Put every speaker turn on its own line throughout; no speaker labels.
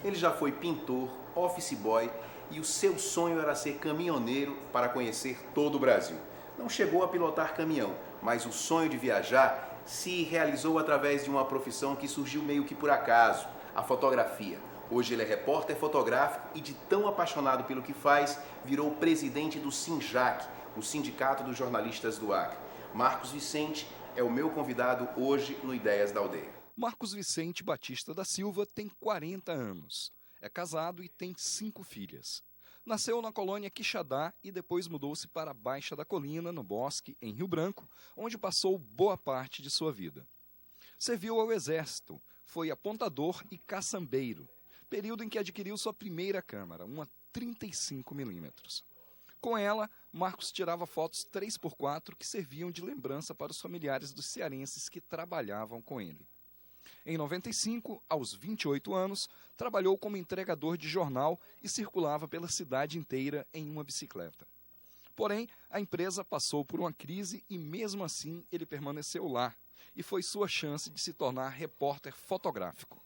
Ele já foi pintor, office boy e o seu sonho era ser caminhoneiro para conhecer todo o Brasil. Não chegou a pilotar caminhão, mas o sonho de viajar se realizou através de uma profissão que surgiu meio que por acaso, a fotografia. Hoje ele é repórter fotográfico e de tão apaixonado pelo que faz, virou presidente do SINJAC, o Sindicato dos Jornalistas do Acre. Marcos Vicente é o meu convidado hoje no Ideias da Aldeia.
Marcos Vicente Batista da Silva tem 40 anos. É casado e tem 5 filhas. Nasceu na colônia Quixadá e depois mudou-se para a Baixa da Colina, no Bosque, em Rio Branco, onde passou boa parte de sua vida. Serviu ao Exército, foi apontador e caçambeiro, período em que adquiriu sua primeira câmera, uma 35mm. Com ela, Marcos tirava fotos 3x4 que serviam de lembrança para os familiares dos cearenses que trabalhavam com ele. Em 95, aos 28 anos, trabalhou como entregador de jornal e circulava pela cidade inteira em uma bicicleta. Porém, a empresa passou por uma crise e mesmo assim ele permaneceu lá, e foi sua chance de se tornar repórter fotográfico.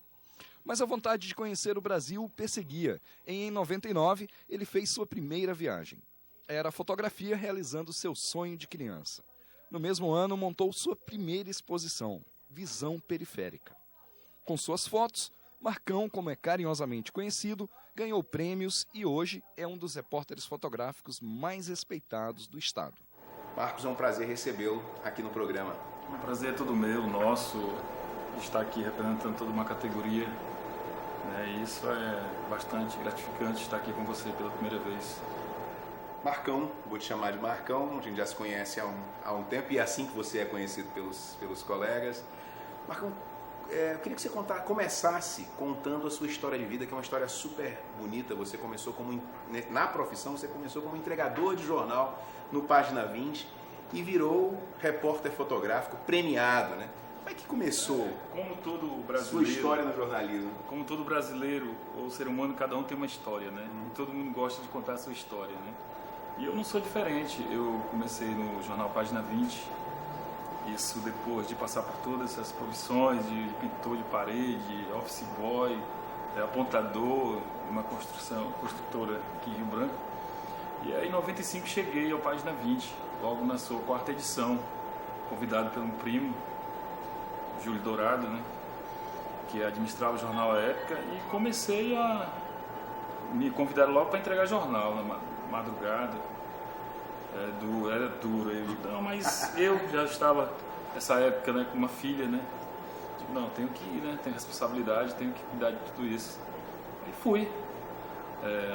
Mas a vontade de conhecer o Brasil o perseguia, e em 99 ele fez sua primeira viagem. Era a fotografia realizando seu sonho de criança. No mesmo ano montou sua primeira exposição, Visão Periférica. Com suas fotos, Marcão, como é carinhosamente conhecido, ganhou prêmios e hoje é um dos repórteres fotográficos mais respeitados do estado.
Marcos, é um prazer recebê-lo aqui no programa.
O prazer é todo meu, nosso, estar aqui representando toda uma categoria. E isso é bastante gratificante estar aqui com você pela primeira vez.
Marcão, vou te chamar de Marcão, a gente já se conhece há um tempo e é assim que você é conhecido pelos colegas. Marcão, eu queria que você começasse contando a sua história de vida, que é uma história super bonita. Você começou na profissão, você começou como entregador de jornal no Página 20 e virou repórter fotográfico premiado, né? Como é que começou
como todo brasileiro,
sua história no jornalismo?
Como todo brasileiro ou ser humano, cada um tem uma história, né? E todo mundo gosta de contar a sua história, né? E eu não sou diferente. Eu comecei no jornal Página 20, isso depois de passar por todas essas profissões de pintor de parede, office boy, apontador, uma construtora aqui em Rio Branco. E aí em 95 cheguei ao Página 20, logo na sua 4ª edição, convidado por um primo, Júlio Dourado, né, que administrava o jornal à época, e comecei a me convidar logo para entregar jornal na madrugada. Era duro. Não, mas eu já estava nessa época, né, com uma filha, né? Digo, não, tenho que ir, né? Tenho responsabilidade, tenho que cuidar de tudo isso. E fui.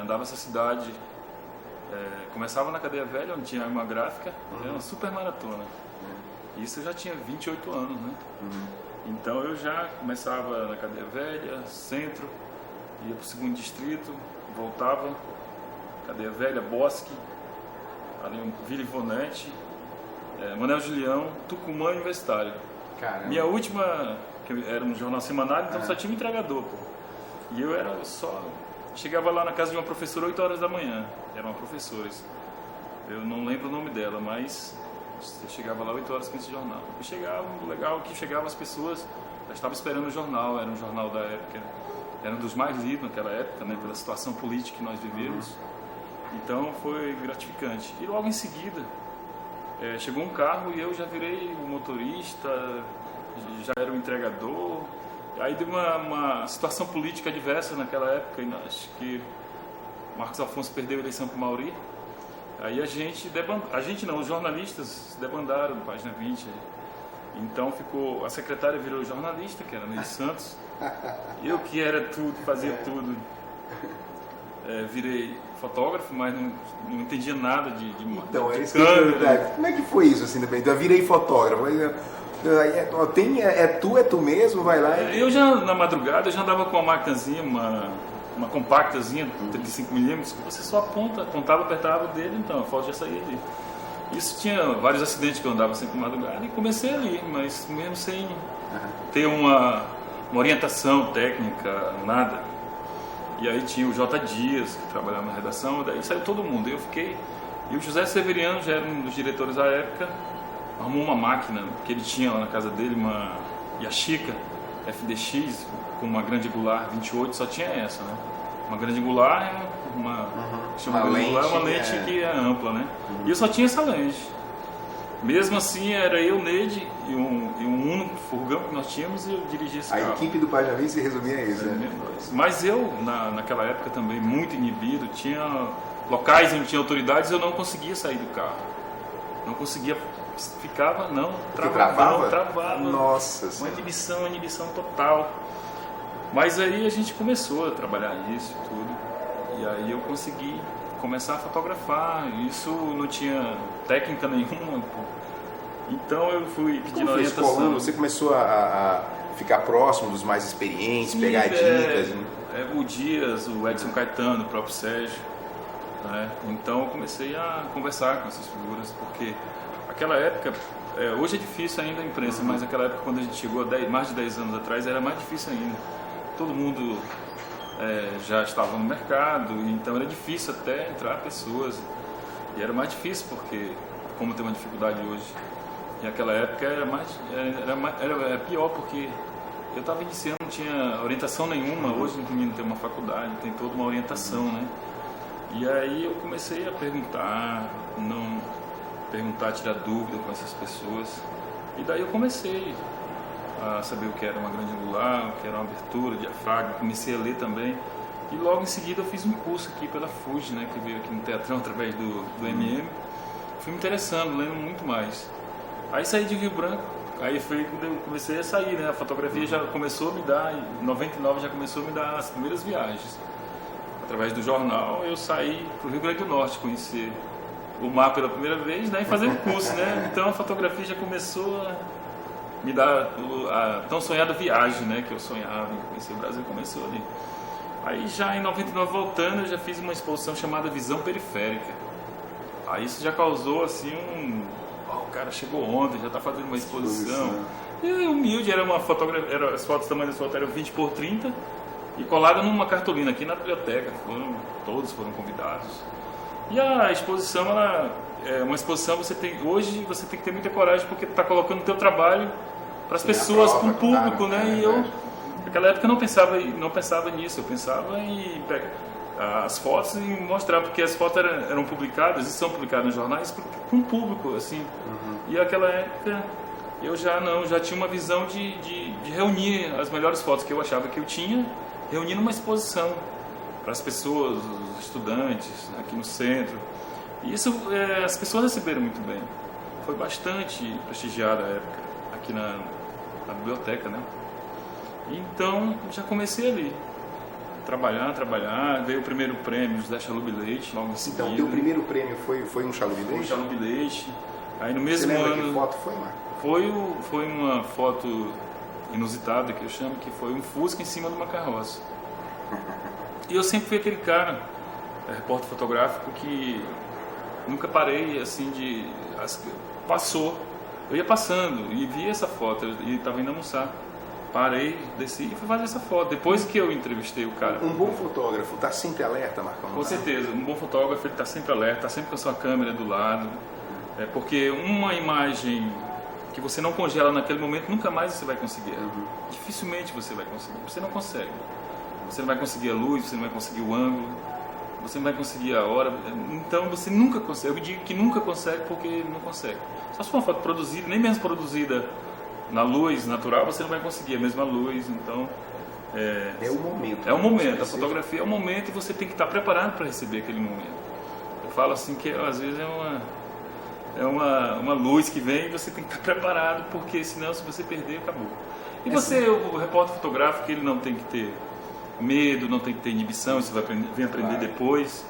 Andava essa cidade. Começava na Cadeia Velha, onde tinha uma gráfica, era uma super maratona. Isso eu já tinha 28 anos, né? Então eu já começava na Cadeia Velha, centro, ia para o 2º distrito, voltava, Cadeia Velha, Bosque, ali Vila Ivonete, Manuel Julião, Tucumã e Universitário.
Caramba.
Minha última, que era um jornal semanal, então só tinha um entregador, pô. E eu era só... Chegava lá na casa de uma professora 8 horas da manhã, era uma professora, eu não lembro o nome dela, mas eu chegava lá 8 horas com esse jornal. Eu chegava, legal que chegava as pessoas, já estavam esperando o jornal, era um jornal da época, era um dos mais lidos naquela época, né, pela situação política que nós vivíamos. Então foi gratificante. E logo em seguida chegou um carro e eu já virei o motorista, já era o entregador. Aí deu uma situação política adversa naquela época, e acho que Marcos Afonso perdeu a eleição para o Mauri. Aí os jornalistas se debandaram no Página 20. Então a secretária virou jornalista, que era Neide Santos. Eu que era tudo, fazia tudo. Virei fotógrafo, mas não entendia nada de
Então,
de
é isso que eu
câmera.
ia perguntar. Como é que foi isso, assim, também? Então, eu virei fotógrafo. É tu mesmo, vai lá e...
Eu já, na madrugada, eu já andava com uma maquinazinha, uma compactazinha, 35mm, que você só apontava, apertava o dedo, então a foto já saía ali. Isso tinha vários acidentes que eu andava sempre na madrugada e comecei ali, mas mesmo sem ter uma orientação técnica, nada. E aí tinha o J. Dias, que trabalhava na redação, daí saiu todo mundo. E o José Severiano, já era um dos diretores da época, arrumou uma máquina que ele tinha lá na casa dele, uma Yashica, FDX com uma grande angular 28, só tinha essa, né? Uma grande angular é uma lente que é ampla, né? E eu só tinha essa lente. Mesmo assim, era eu, Neide e um único furgão que nós tínhamos e eu dirigia esse carro.
A equipe do Página 20 se resumia a isso, né?
Mas eu, naquela época também, muito inibido, tinha locais onde tinha autoridades, eu não conseguia sair do carro. Não conseguia, travava.
Nossa
Uma inibição total. Mas aí a gente começou a trabalhar isso e tudo. E aí eu consegui começar a fotografar. Isso não tinha técnica nenhuma. Então eu fui pedindo orientação.
Você começou a ficar próximo dos mais experientes, pegar dicas?
O Dias, o Edson Caetano, o próprio Sérgio. Né? Então eu comecei a conversar com essas figuras, porque aquela época, hoje é difícil ainda a imprensa, mas naquela época, quando a gente chegou mais de 10 anos atrás, era mais difícil ainda. Todo mundo já estava no mercado, então era difícil até entrar pessoas. E era mais difícil porque, como tem uma dificuldade hoje, e naquela época era pior, porque eu estava iniciando, não tinha orientação nenhuma. Hoje o menino tem uma faculdade, tem toda uma orientação, né? E aí eu comecei a perguntar, tirar dúvida com essas pessoas. E daí eu comecei a saber o que era uma grande angular, o que era uma abertura, diafragma. Comecei a ler também. E logo em seguida eu fiz um curso aqui pela Fuji, né, que veio aqui no Teatrão através do MM. Fui me interessando, lendo muito mais. Aí saí de Rio Branco. Aí foi quando eu comecei a sair, né? A fotografia já começou a me dar, em 99 já começou a me dar as primeiras viagens. Através do jornal, eu saí para o Rio Grande do Norte, conhecer o mar pela primeira vez, né, e fazer um curso, né? Então a fotografia já começou a me dar a tão sonhada viagem, né, que eu sonhava em conhecer o Brasil, começou ali. Aí já em 99, voltando, eu já fiz uma exposição chamada Visão Periférica. Aí isso já causou assim o cara chegou ontem, já está fazendo uma exposição. E humilde, era uma fotografia, as fotos, o tamanho das fotos eram 20 por 30 e colada numa cartolina aqui na biblioteca. Todos foram convidados. E a exposição, uma exposição, hoje você tem que ter muita coragem, porque está colocando o teu trabalho para as pessoas, para o público, né? E eu, naquela época, não pensava nisso. Eu pensava em pegar as fotos e mostrar, porque as fotos eram publicadas e são publicadas nos jornais para um público, assim. E naquela época eu já tinha uma visão de reunir as melhores fotos que eu achava que eu tinha, reunir numa exposição para as pessoas, os estudantes, aqui no centro. E isso as pessoas receberam muito bem. Foi bastante prestigiada a época, aqui na biblioteca, né? Então já comecei ali. Trabalhar, veio o primeiro prêmio José Chalub Leite, logo em seguida.
Então, o teu primeiro prêmio foi um Chalub Leite?
Foi um Chalub Leite. Aí no mesmo ano... Você lembra que
foto foi, Marco?
Foi uma foto inusitada, que eu chamo, que foi um Fusca em cima de uma carroça. E eu sempre fui aquele cara, repórter fotográfico, que nunca parei, assim, passou. Eu ia passando e vi essa foto, e estava indo almoçar. Parei, desci e fui fazer essa foto. Depois que eu entrevistei o cara.
Um bom fotógrafo está sempre alerta, Marcão?
Com certeza, um bom fotógrafo está sempre alerta, está sempre com a sua câmera do lado. Porque uma imagem que você não congela naquele momento, nunca mais você vai conseguir. Dificilmente você vai conseguir. Você não consegue. Você não vai conseguir a luz, você não vai conseguir o ângulo, você não vai conseguir a hora. Então você nunca consegue. Eu digo que nunca consegue porque não consegue. Só se for uma foto produzida, nem mesmo produzida na luz natural, você não vai conseguir a mesma luz. Então
é o momento.
É o momento. A fotografia é o momento e você tem que estar preparado para receber aquele momento. Eu falo assim que às vezes é uma luz que vem e você tem que estar preparado, porque senão, se você perder, acabou. E você, o repórter fotográfico, ele não tem que ter medo, não tem que ter inibição, você vai vir aprender depois.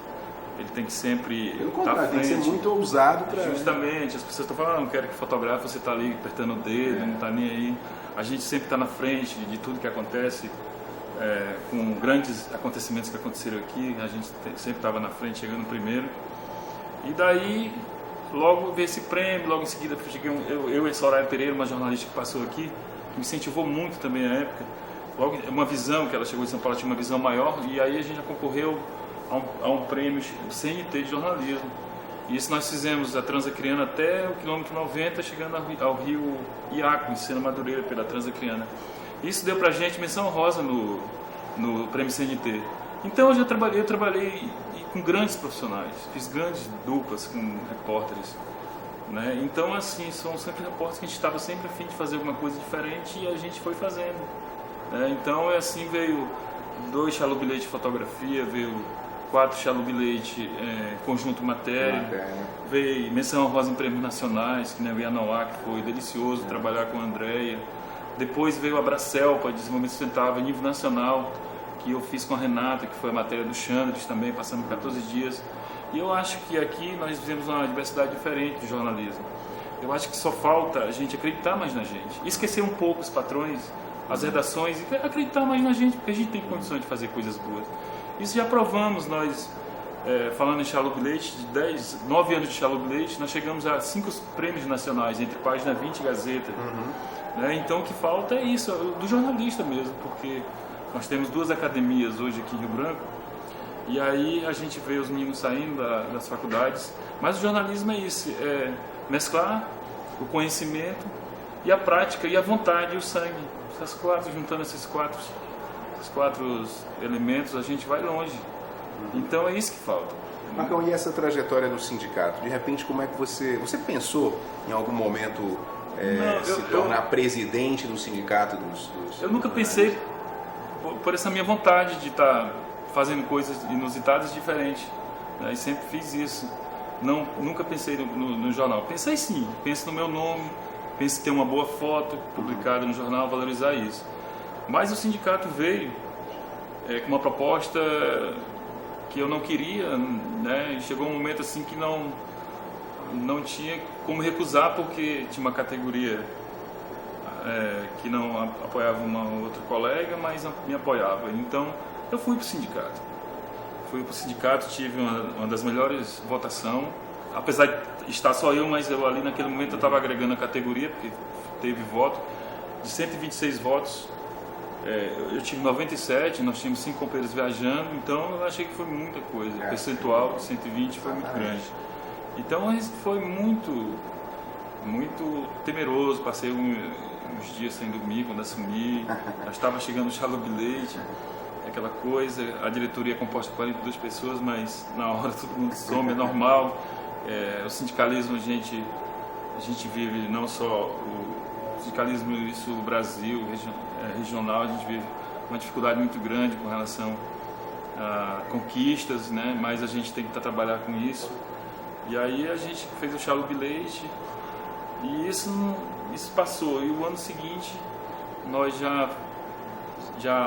Ele tem que sempre estar à frente.
Tem que ser muito ousado para...
Justamente, as pessoas estão falando, não quero que fotografe, você está ali apertando o dedo, não está nem aí. A gente sempre está na frente de tudo que acontece, com grandes acontecimentos que aconteceram aqui, a gente sempre estava na frente, chegando primeiro. E daí, logo veio esse prêmio, logo em seguida cheguei eu e Soraya Pereira, uma jornalista que passou aqui, que me incentivou muito também na época. Logo, uma visão, que ela chegou em São Paulo, tinha uma visão maior, e aí a gente já concorreu a um prêmio CNT de jornalismo. E isso nós fizemos a Transacriana até o quilômetro 90, chegando ao rio Iaco, em Sena Madureira, pela Transacriana. Isso deu pra gente menção honrosa no Prêmio CNT. Então eu trabalhei com grandes profissionais, fiz grandes duplas com repórteres, né? Então assim, são sempre repórteres que a gente estava sempre a fim de fazer alguma coisa diferente e a gente foi fazendo, né? Então assim, veio 2 Chalup Leite de fotografia, veio 4 Chalup Leite conjunto matéria, veio menção honrosa em prêmios nacionais, que nem o Ianoá, que foi delicioso trabalhar com a Andréia. Depois veio a Bracelpa, desenvolvimento sustentável a nível nacional, que eu fiz com a Renata, que foi a matéria do Xandres também, passando 14 dias. E eu acho que aqui nós fizemos uma diversidade diferente de jornalismo. Eu acho que só falta a gente acreditar mais na gente, esquecer um pouco os patrões, as redações, e acreditar mais na gente, porque a gente tem condições de fazer coisas boas. Isso já provamos, nós, falando em Chalup Leite, de 9 anos de Chalup Leite, nós chegamos a 5 prêmios nacionais, entre Página 20 e Gazeta. Né? Então o que falta é isso, do jornalista mesmo, porque nós temos 2 academias hoje aqui em Rio Branco, e aí a gente vê os meninos saindo das faculdades, mas o jornalismo é isso, é mesclar o conhecimento e a prática, e a vontade e o sangue. Essas 4, juntando esses quatro elementos, a gente vai longe. Então é isso que falta.
Marcão, e essa trajetória no sindicato? De repente, como é que você pensou em algum momento se tornar presidente do sindicato dos
Eu nunca pensei por essa minha vontade de estar fazendo coisas inusitadas e diferentes, né? E sempre fiz isso. Nunca pensei no jornal. Pensei sim, penso no meu nome, penso em ter uma boa foto publicada no jornal, valorizar isso. Mas o sindicato veio com uma proposta que eu não queria, né? E chegou um momento assim que não tinha como recusar, porque tinha uma categoria que não apoiava uma outra colega, mas me apoiava. Então eu fui para o sindicato. Tive uma das melhores votações, apesar de estar só eu, mas eu ali naquele momento eu estava agregando a categoria, porque teve voto. De 126 votos, eu tive 97, nós tínhamos 5 companheiros viajando, então eu achei que foi muita coisa. O percentual de 120 foi muito grande. Então foi muito temeroso, passei uns dias sem dormir quando assumi, já estava chegando o Chalup Leite, aquela coisa, a diretoria é composta por 42 pessoas, mas na hora todo mundo some, é normal. O sindicalismo a gente vive não só o sindicalismo, isso o Brasil, regional, a gente vive uma dificuldade muito grande com relação a conquistas, né? Mas a gente tem que trabalhar com isso. E aí a gente fez o Chalup Leite e isso passou. E o ano seguinte, nós já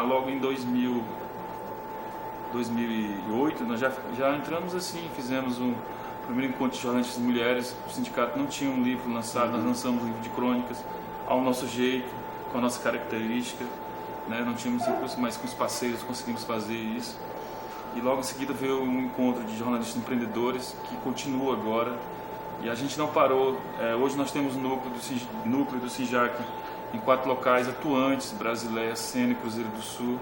logo em 2008, nós já entramos assim, fizemos o primeiro encontro de jornalistas mulheres. O sindicato não tinha um livro lançado, nós lançamos um livro de crônicas ao nosso jeito, com a nossa característica, né? Não tínhamos recursos, mas com os parceiros conseguimos fazer isso. E logo em seguida veio um encontro de jornalistas empreendedores, que continua agora. E a gente não parou. Hoje nós temos núcleo do SINJAC em 4 locais atuantes: Brasileia, Sena e Cruzeiro do Sul.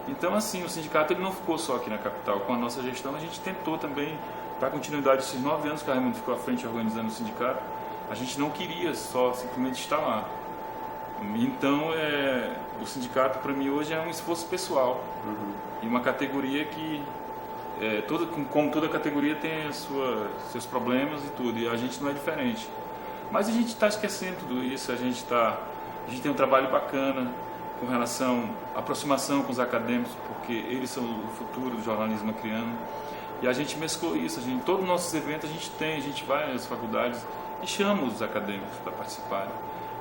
Então, assim, o sindicato ele não ficou só aqui na capital. Com a nossa gestão, a gente tentou também dar continuidade esses 9 anos que a Raimundo ficou à frente organizando o sindicato. A gente não queria só simplesmente estar lá. Então, o sindicato para mim hoje é um esforço pessoal. E uma categoria que, como toda categoria, tem seus problemas e tudo. E a gente não é diferente. Mas a gente está esquecendo tudo isso. A gente tem um trabalho bacana com relação à aproximação com os acadêmicos, porque eles são o futuro do jornalismo acreano. E a gente mesclou isso. Em todos os nossos eventos a gente vai às faculdades e chama os acadêmicos para participarem.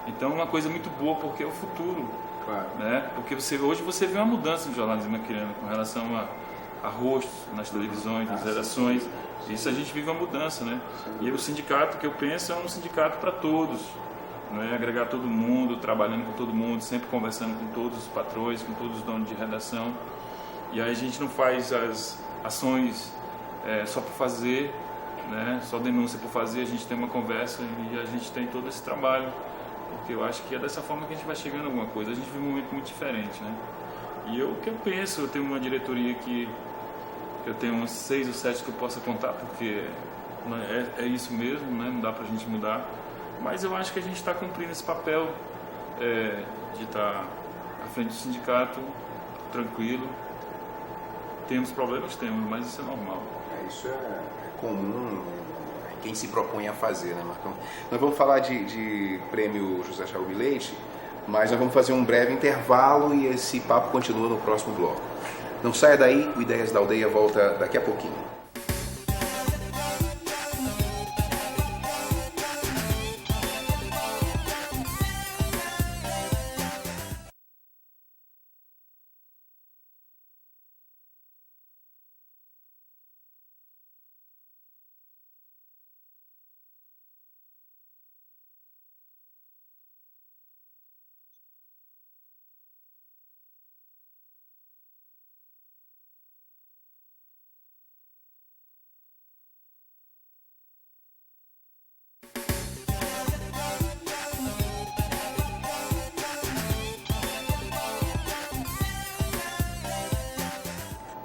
Então é uma coisa muito boa, porque é o futuro. Claro. Né? Porque hoje você vê uma mudança no jornalismo acreano com relação a rostos nas televisões, nas redações. Isso a gente vive uma mudança, né? E o sindicato que eu penso é um sindicato para todos. Né? Agregar todo mundo, trabalhando com todo mundo, sempre conversando com todos os patrões, com todos os donos de redação. E aí a gente não faz as ações só por fazer, né? Só denúncia por fazer. A gente tem uma conversa e a gente tem todo esse trabalho, porque eu acho que é dessa forma que a gente vai chegando a alguma coisa. A gente vive um momento muito diferente, né? E o que eu penso, eu tenho uma diretoria que eu tenho uns 6 ou 7 que eu possa contar, porque é isso mesmo, né? Não dá pra gente mudar. Mas eu acho que a gente está cumprindo esse papel de estar à frente do sindicato, tranquilo. Temos problemas? Temos, mas isso é normal.
Isso é comum, quem se propõe a fazer, né, Marcão? Nós vamos falar de prêmio José Chalubi Leite, mas nós vamos fazer um breve intervalo e esse papo continua no próximo bloco. Não saia daí, o Ideias da Aldeia volta daqui a pouquinho.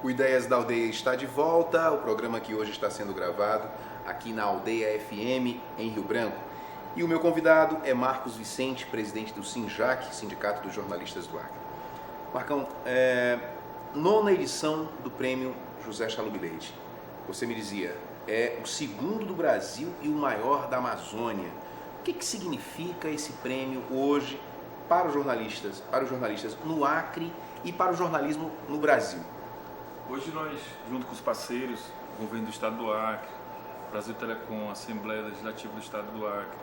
O Ideias da Aldeia está de volta, o programa que hoje está sendo gravado aqui na Aldeia FM, em Rio Branco. E o meu convidado é Marcos Vicente, presidente do SINJAC, Sindicato dos Jornalistas do Acre. Marcão, nona edição do prêmio José Chalubi Leite. Você me dizia, é o segundo do Brasil e o maior da Amazônia. O que significa esse prêmio hoje para os jornalistas no Acre e para o jornalismo no Brasil?
Hoje nós, junto com os parceiros, o Governo do Estado do Acre, Brasil Telecom, a Assembleia Legislativa do Estado do Acre,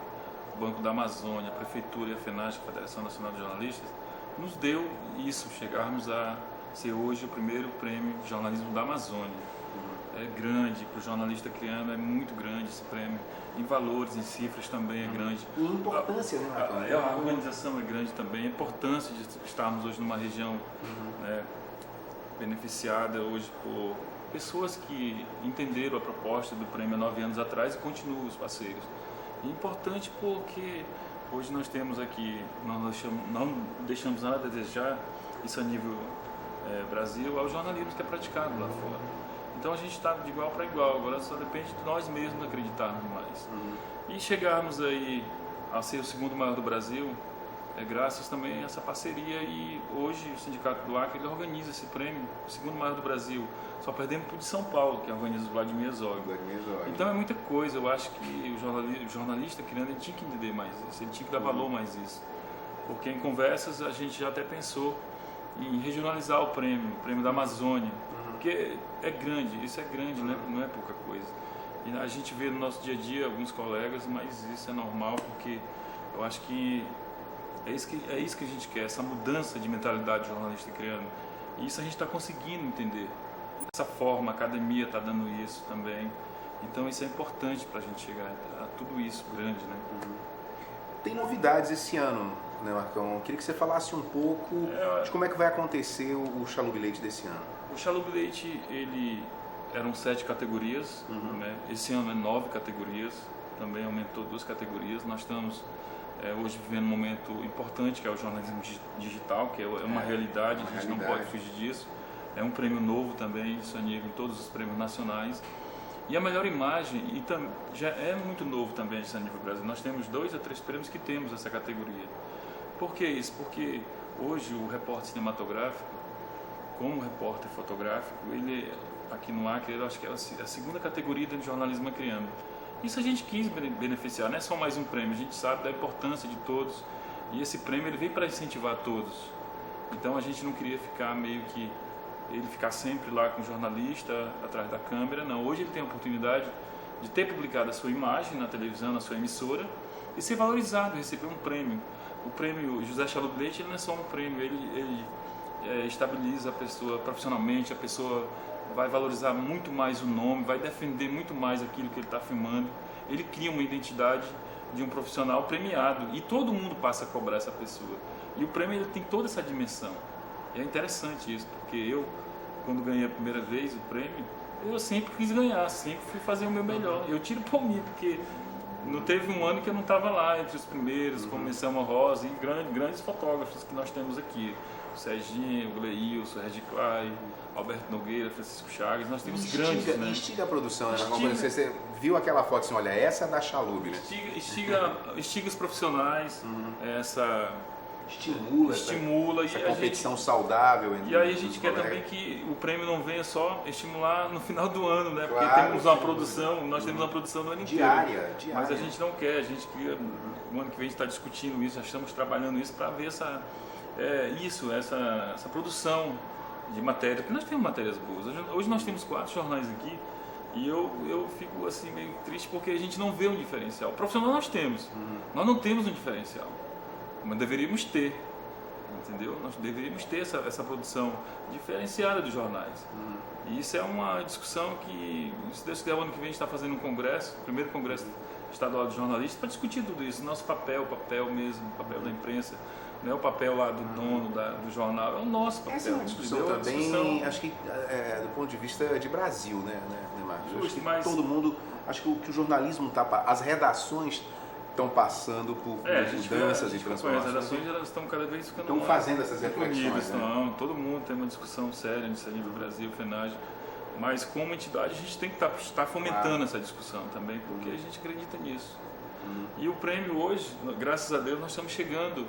o Banco da Amazônia, a Prefeitura e a FENASC, a Federação Nacional de Jornalistas, nos deu isso, chegarmos a ser hoje o primeiro prêmio de jornalismo da Amazônia. É grande, para o jornalista criando é muito grande esse prêmio, em valores, em cifras também é grande.
E importância, né?
A organização é grande também, a importância de estarmos hoje numa região beneficiada hoje por pessoas que entenderam a proposta do prêmio há 9 anos atrás e continuam os parceiros. E é importante porque hoje nós temos aqui, não deixamos nada a desejar, isso a nível Brasil, ao jornalismo que é praticado lá fora. Então a gente está de igual para igual, agora só depende de nós mesmos acreditarmos mais. E chegarmos aí a ser o segundo maior do Brasil, graças também a essa parceria, e hoje o Sindicato do Acre ele organiza esse prêmio, o segundo maior do Brasil, só perdendo para o de São Paulo, que organiza o Vladimir Herzog. Então é muita coisa, eu acho que o jornalista criando, ele tinha que entender mais isso, ele tinha que dar valor mais isso, porque em conversas a gente já até pensou em regionalizar o prêmio da Amazônia, porque é grande, isso é grande, né? Não é pouca coisa. E a gente vê no nosso dia a dia alguns colegas, mas isso é normal, porque eu acho que é isso que a gente quer, essa mudança de mentalidade jornalista criando. E isso a gente está conseguindo entender. Dessa forma, a academia está dando isso também. Então isso é importante para a gente chegar a tudo isso grande, né?
Tem novidades esse ano, né, Marcão? Eu queria que você falasse um pouco de como é que vai acontecer o Chalubi Leite desse ano.
O Chalubi Leite, eram 7 categorias, né? Esse ano é 9 categorias, também aumentou 2 categorias. Nós estamos hoje vivendo um momento importante, que é o jornalismo digital, que é uma realidade, a gente não pode fugir disso. É um prêmio novo também, isso é nível em todos os prêmios nacionais. E a melhor imagem, já é muito novo também isso a nível Brasil. Nós temos 2 a 3 prêmios que temos essa categoria. Por que isso? Porque hoje o repórter cinematográfico, como repórter fotográfico, ele aqui no Acre, eu acho que é a segunda categoria do jornalismo acreano. Isso a gente quis beneficiar, não é só mais um prêmio, a gente sabe da importância de todos, e esse prêmio ele veio para incentivar todos. Então a gente não queria ficar ele ficar sempre lá com o jornalista atrás da câmera, não. Hoje ele tem a oportunidade de ter publicado a sua imagem na televisão, na sua emissora, e ser valorizado, receber um prêmio. O prêmio José Chalubi Leite ele não é só um prêmio, ele estabiliza a pessoa profissionalmente, a pessoa vai valorizar muito mais o nome, vai defender muito mais aquilo que ele está filmando. Ele cria uma identidade de um profissional premiado e todo mundo passa a cobrar essa pessoa. E o prêmio ele tem toda essa dimensão. E é interessante isso, porque eu, quando ganhei a primeira vez o prêmio, eu sempre quis ganhar, sempre fui fazer o meu melhor. Eu tiro por mim, porque não teve um ano que eu não estava lá entre os primeiros, como menção honrosa, e grandes fotógrafos que nós temos aqui. O Serginho, o Gleilson, o Regi Clay, Alberto Nogueira, Francisco Chagas, nós temos grandes, né?
Instiga a produção, né? Você viu aquela foto assim, olha, essa é da Chalubi, né?
Instiga os profissionais,
estimula essa competição saudável.
E aí a gente quer também que o prêmio não venha só estimular no final do ano, né? Porque
Claro,
temos uma produção, nós temos uma produção no ano inteiro.
Diária.
Mas a gente não quer, a gente queria, no ano que vem a gente está discutindo isso, já estamos trabalhando isso para ver essa produção de matéria, porque nós temos matérias boas. Hoje nós temos 4 jornais aqui e eu fico assim meio triste porque a gente não vê um diferencial. O profissional nós temos, nós não temos um diferencial, mas deveríamos ter, entendeu? Nós deveríamos ter essa produção diferenciada dos jornais. E isso é uma discussão que, se Deus quiser, o ano que vem a gente está fazendo um congresso, o primeiro congresso estadual de jornalistas, para discutir tudo isso, nosso papel, o papel mesmo, o papel da imprensa. Não é o papel lá do dono do jornal, é o nosso papel.
Essa é uma discussão também, acho que do ponto de vista de Brasil, né Marcos?
Justo,
acho que
mas...
todo mundo, acho que o jornalismo as redações estão passando por mudanças e transformações.
As redações elas estão cada vez ficando
estão fazendo essas reflexões.
Né? Todo mundo tem uma discussão séria nisso aí no Brasil, FENAGE. Mas como entidade a gente tem que estar fomentando essa discussão também, porque a gente acredita nisso. E o prêmio hoje, graças a Deus, nós estamos chegando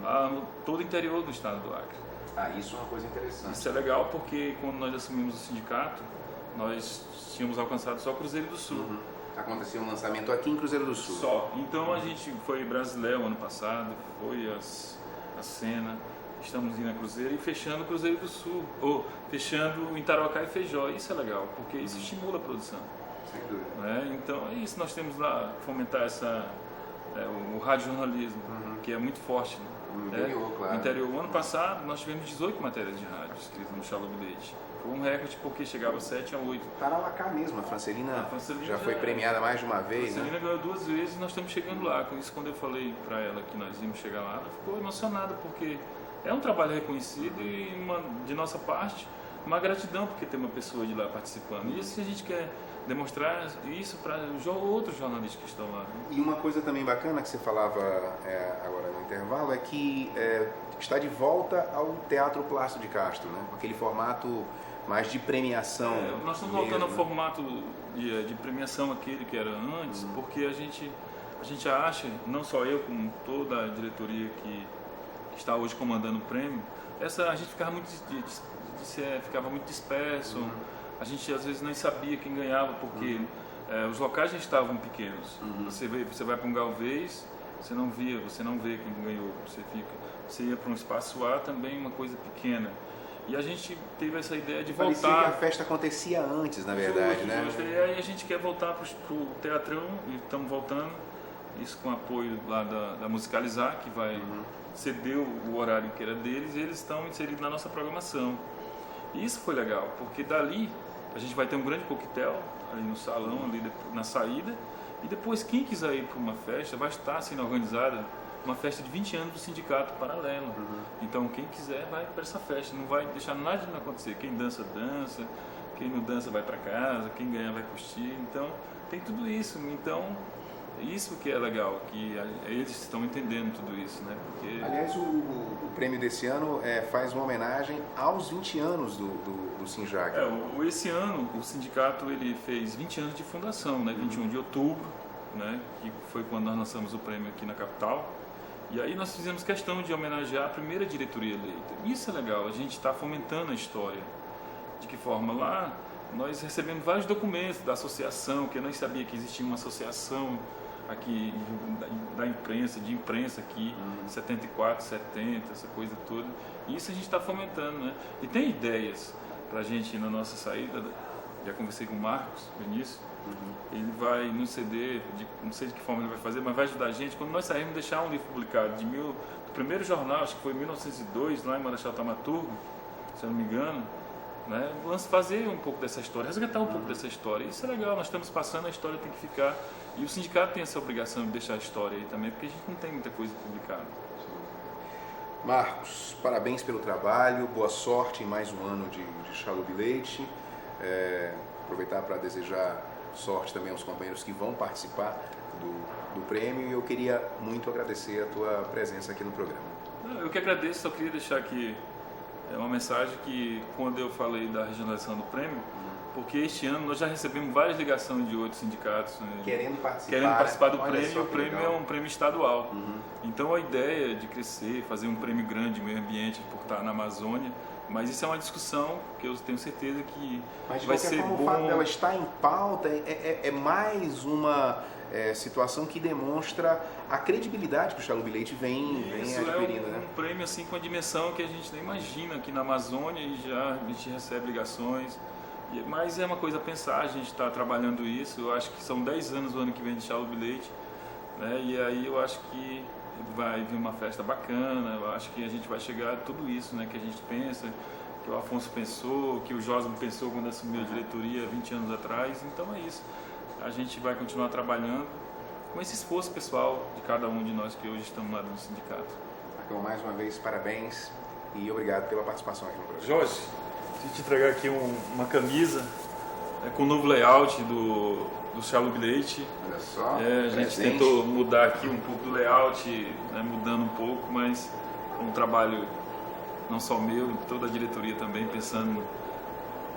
a todo o interior do estado do Acre.
Isso é uma coisa interessante.
Isso é legal porque quando nós assumimos o sindicato, nós tínhamos alcançado só Cruzeiro do Sul.
Aconteceu um lançamento aqui em Cruzeiro do Sul.
Só. Então a gente foi Brasileiro ano passado, foi a Sena, estamos indo a Cruzeiro e fechando o Cruzeiro do Sul, ou fechando em Tarauacá e Feijó. Isso é legal, porque isso estimula a produção.
Sem dúvida.
Né? Então é isso, nós temos lá fomentar o radiojornalismo, que é muito forte.
No interior, claro.
No interior. O ano passado nós tivemos 18 matérias de rádio escritas no Xalô Bilhete. Foi um recorde porque chegava a 7 a 8.
Tarauacá mesmo, a Francelina já foi premiada mais de uma vez.
A Francelina ganhou 2 vezes e nós estamos chegando lá. Com isso, quando eu falei para ela que nós íamos chegar lá, ela ficou emocionada porque é um trabalho reconhecido e de nossa parte uma gratidão porque tem uma pessoa de lá participando. E isso a gente quer demonstrar isso para outros jornalistas que estão lá.
E uma coisa também bacana que você falava agora no intervalo é que está de volta ao Teatro Plácido de Castro, né? Aquele formato mais de premiação.
Nós estamos voltando ao formato de premiação aquele que era antes, porque a gente acha, não só eu, como toda a diretoria que está hoje comandando o prêmio, a gente ficava muito disperso. A gente às vezes nem sabia quem ganhava, porque os locais já estavam pequenos. Você vai para um Galvez, você não vê quem ganhou. Você ia para um espaço A, também uma coisa pequena. E a gente teve essa ideia de voltar.
Parecia que a festa acontecia antes, na verdade, né?
E aí a gente quer voltar para o Teatrão, e estamos voltando, isso com apoio lá da Musicalizar, que vai ceder o horário que era deles, e eles estão inseridos na nossa programação. E isso foi legal, porque dali a gente vai ter um grande coquetel ali no salão, ali na saída, e depois quem quiser ir para uma festa vai estar sendo organizada uma festa de 20 anos do Sindicato Paralelo. Então quem quiser vai para essa festa, não vai deixar nada de não acontecer. Quem dança, dança, quem não dança vai para casa, quem ganhar vai curtir. Então tem tudo isso. Então isso que é legal, que eles estão entendendo tudo isso, né? Porque...
Aliás, o prêmio desse ano faz uma homenagem aos 20 anos do Sinjac.
Esse ano o sindicato ele fez 20 anos de fundação, né? 21 de outubro, né? Que foi quando nós lançamos o prêmio aqui na capital. E aí nós fizemos questão de homenagear a primeira diretoria eleita. Isso é legal, a gente está fomentando a história. De que forma? Lá nós recebemos vários documentos da associação, que eu nem sabia que existia uma associação aqui da imprensa, de imprensa aqui, 74, 70, essa coisa toda. E isso a gente está fomentando, né? E tem ideias para a gente na nossa saída, já conversei com o Marcos no início, ele vai nos ceder, não sei de que forma ele vai fazer, mas vai ajudar a gente, quando nós sairmos, deixar um livro publicado do primeiro jornal, acho que foi em 1902, lá em Marechal Thaumaturgo, se eu não me engano, né? Fazer um pouco dessa história, resgatar um pouco dessa história. Isso é legal, nós estamos passando, a história tem que ficar. E o sindicato tem essa obrigação de deixar a história aí também, porque a gente não tem muita coisa publicada.
Marcos, parabéns pelo trabalho, boa sorte em mais um ano de Xalô Bilhete. Aproveitar para desejar sorte também aos companheiros que vão participar do prêmio, e eu queria muito agradecer a tua presença aqui no programa.
Eu que agradeço, só queria deixar aqui uma mensagem que quando eu falei da regionalização do prêmio, porque este ano nós já recebemos várias ligações de outros sindicatos, né,
querendo
participar do
Olha
prêmio.
só
O
que
prêmio
legal.
é um prêmio estadual. Então a ideia de crescer, fazer um prêmio grande de meio ambiente por estar na Amazônia, mas isso é uma discussão que eu tenho certeza que
Mas de
vai
qualquer
ser
forma,
bom.
o fato dela estar em pauta é mais uma situação que demonstra a credibilidade que o Chalub Leite vem
Isso
adquirindo,
é
né?
um prêmio assim com a dimensão que a gente nem imagina aqui na Amazônia, e já a gente recebe ligações. Mas é uma coisa a pensar, a gente está trabalhando isso. Eu acho que são 10 anos o ano que vem de Chalub Leite, né? E aí eu acho que vai vir uma festa bacana. Eu acho que a gente vai chegar a tudo isso, né, que a gente pensa, que o Afonso pensou, que o Josmo pensou quando assumiu a diretoria 20 anos atrás. Então é isso. A gente vai continuar trabalhando com esse esforço pessoal de cada um de nós que hoje estamos lá no sindicato.
Marcão, mais uma vez, parabéns e obrigado pela participação aqui no programa.
Jorge, deixa eu te entregar aqui uma camisa com o novo layout do Chalub Leite.
Olha só,
A gente tentou mudar aqui um pouco do layout, né, mudando um pouco, mas é um trabalho não só meu, toda a diretoria também, pensando,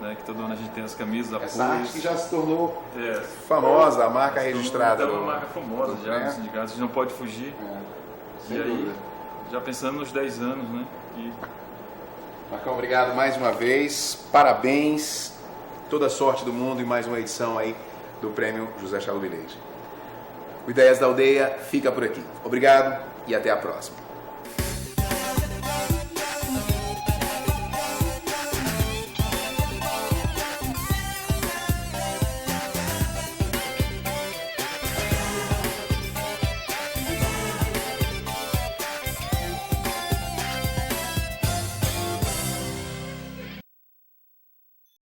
né, que todo ano a gente tem as camisas,
Essa
apoios.
arte que já se tornou
É,
famosa, a marca registrada.
É uma marca famosa já
né?
no sindicato, a gente não pode fugir.
Sem
E aí,
dúvida.
já pensando nos 10 anos, né?
Marcão, obrigado mais uma vez, parabéns, toda a sorte do mundo e mais uma edição aí do Prêmio José Chalub Leite. O Ideias da Aldeia fica por aqui. Obrigado e até a próxima.